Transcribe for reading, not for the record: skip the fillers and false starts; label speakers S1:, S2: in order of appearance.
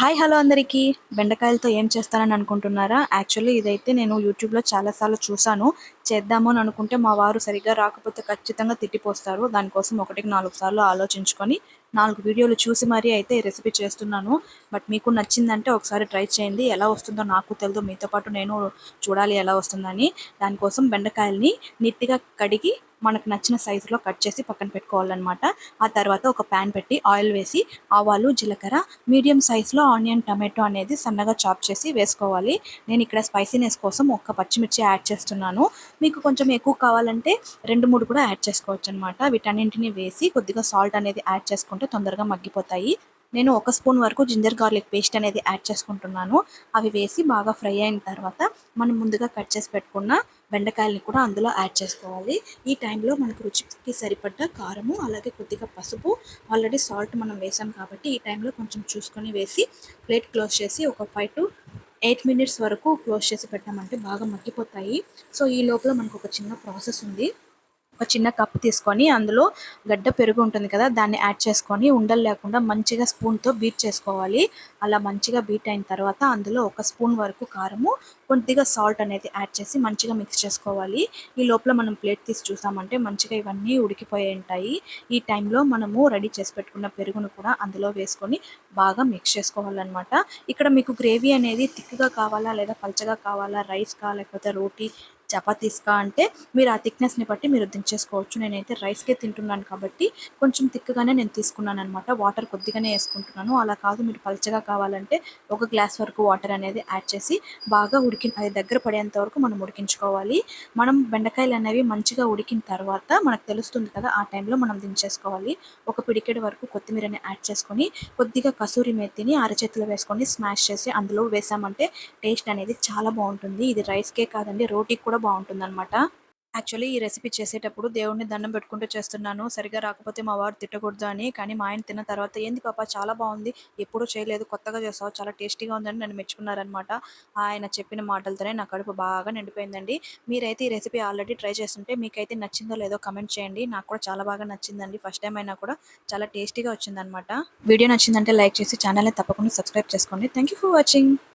S1: Hi hello అందరికీ. బెండకాయలతో ఏం చేస్తానని అనుకుంటున్నారా? యాక్చువల్లీ ఇదైతే నేను యూట్యూబ్‌లో చాలా సార్లు చూసాను. చేద్దాము అని అనుకుంటే మా వారు సరిగ్గా రాకపోతే ఖచ్చితంగా తిట్టిపోస్తారు. దానికోసం ఒకటికి 4 సార్లు ఆలోచించుకొని 4 వీడియోలు చూసి మరీ అయితే ఈ రెసిపీ చేస్తున్నాను. బట్ మీకు నచ్చిందంటే ఒకసారి ట్రై చేయండి. ఎలా వస్తుందో నాకు తెలీదు. మీతో పాటు నేను చూడాలి ఎలా వస్తుందని. దానికోసం బెండకాయల్ని నీట్‌గా కడిగి మనకు నచ్చిన సైజులో కట్ చేసి పక్కన పెట్టుకోవాలన్నమాట. ఆ తర్వాత ఒక ప్యాన్ పెట్టి ఆయిల్ వేసి ఆవాలు, జీలకర్ర, మీడియం సైజులో ఆనియన్, టమాటో అనేది సన్నగా చాప్ చేసి వేసుకోవాలి. నేను ఇక్కడ స్పైసీనెస్ కోసం ఒక్క పచ్చిమిర్చి యాడ్ చేస్తున్నాను. మీకు కొంచెం ఎక్కువ కావాలంటే 2, 3 కూడా యాడ్ చేసుకోవచ్చనమాట. వీటన్నింటిని వేసి కొద్దిగా సాల్ట్ అనేది యాడ్ చేసుకుంటే తొందరగా మగ్గిపోతాయి. నేను 1 స్పూన్ వరకు జింజర్ గార్లిక్ పేస్ట్ అనేది యాడ్ చేసుకుంటున్నాను. అవి వేసి బాగా ఫ్రై అయిన తర్వాత మనం ముందుగా కట్ చేసి పెట్టుకున్న బెండకాయలని కూడా అందులో యాడ్ చేసుకోవాలి. ఈ టైంలో మనకు రుచికి సరిపడ్డ కారము, అలాగే కొద్దిగా పసుపు, ఆల్రెడీ సాల్ట్ మనం వేసాం కాబట్టి ఈ టైంలో కొంచెం చూసుకొని వేసి ప్లేట్ క్లోజ్ చేసి ఒక 5 to 8 మినిట్స్ వరకు క్లోజ్ చేసి పెట్టామంటే బాగా మగ్గిపోతాయి. సో ఈ లోపల మనకు ఒక చిన్న ప్రాసెస్ ఉంది. ఒక చిన్న కప్ తీసుకొని అందులో గడ్డ పెరుగు ఉంటుంది కదా, దాన్ని యాడ్ చేసుకొని ఉండలు లేకుండా మంచిగా స్పూన్తో బీట్ చేసుకోవాలి. అలా మంచిగా బీట్ అయిన తర్వాత అందులో 1 స్పూన్ వరకు కారము, కొద్దిగా సాల్ట్ అనేది యాడ్ చేసి మంచిగా మిక్స్ చేసుకోవాలి. ఈ లోపల మనం ప్లేట్ తీసి చూసామంటే మంచిగా ఇవన్నీ ఉడికిపోయి ఉంటాయి. ఈ టైంలో మనము రెడీ చేసి పెట్టుకున్న పెరుగును కూడా అందులో వేసుకొని బాగా మిక్స్ చేసుకోవాలన్నమాట. ఇక్కడ మీకు గ్రేవీ అనేది థిక్‌గా కావాలా లేదా పల్చగా కావాలా, రైస్‌కా లేకపోతే రోటీ చపాతీస్‌కా అంటే మీరు ఆ థిక్‌నెస్‌ని బట్టి మీరు దించేసుకోవచ్చు. నేనైతే రైస్‌కే తింటున్నాను కాబట్టి కొంచెం థిక్‌గానే నేను తీసుకున్నాననమాట. వాటర్ కొద్దిగానే యేసుకుంటున్నాను. అలా కాదు మీరు పల్చగా కావాలంటే ఒక గ్లాస్ వరకు వాటర్ అనేది యాడ్ చేసి బాగా అది దగ్గర పడేంత వరకు మనం ఉడికించుకోవాలి. మనం బెండకాయలు అనేవి మంచిగా ఉడికిన తర్వాత మనకు తెలుస్తుంది కదా, ఆ టైంలో మనం దించేసుకోవాలి. ఒక పిడికెడు వరకు కొత్తిమీరని యాడ్ చేసుకొని కొద్దిగా కసూరి మేతిని అరచేతిలో వేసుకొని స్మాష్ చేసి అందులో వేసామంటే టేస్ట్ అనేది చాలా బాగుంటుంది. ఇది రైస్‌కే కాదండి, రోటీకి కూడా బాగుంటుందన్నమాట. యాక్చువల్లీ ఈ రెసిపీ చేసేటప్పుడు దేవుడిని దండం పెట్టుకుంటూ చేస్తున్నాను. సరిగ్గా రాకపోతే మా వారు తిట్టకూడదు అని. కానీ మా ఆయన తిన్న తర్వాత "ఏంది పాప చాలా బాగుంది. ఎప్పుడూ చేయలేదు. కొత్తగా చేసావు. చాలా టేస్టీగా ఉందని" నన్ను మెచ్చుకున్నారనమాట. ఆయన చెప్పిన మాటలతోనే నా కడుపు బాగా నిండిపోయిందండి. మీరైతే ఈ రెసిపీ ఆల్రెడీ ట్రై చేసుంటే మీకైతే నచ్చిందో లేదో కామెంట్ చేయండి. నాకు కూడా చాలా బాగా నచ్చిందండి. ఫస్ట్ టైం అయినా కూడా చాలా టేస్టీగా వచ్చిందనమాట. వీడియో నచ్చిందంటే లైక్ చేసి ఛానల్‌ని తప్పకుండా సబ్స్క్రైబ్ చేసుకోండి. Thank you for watching.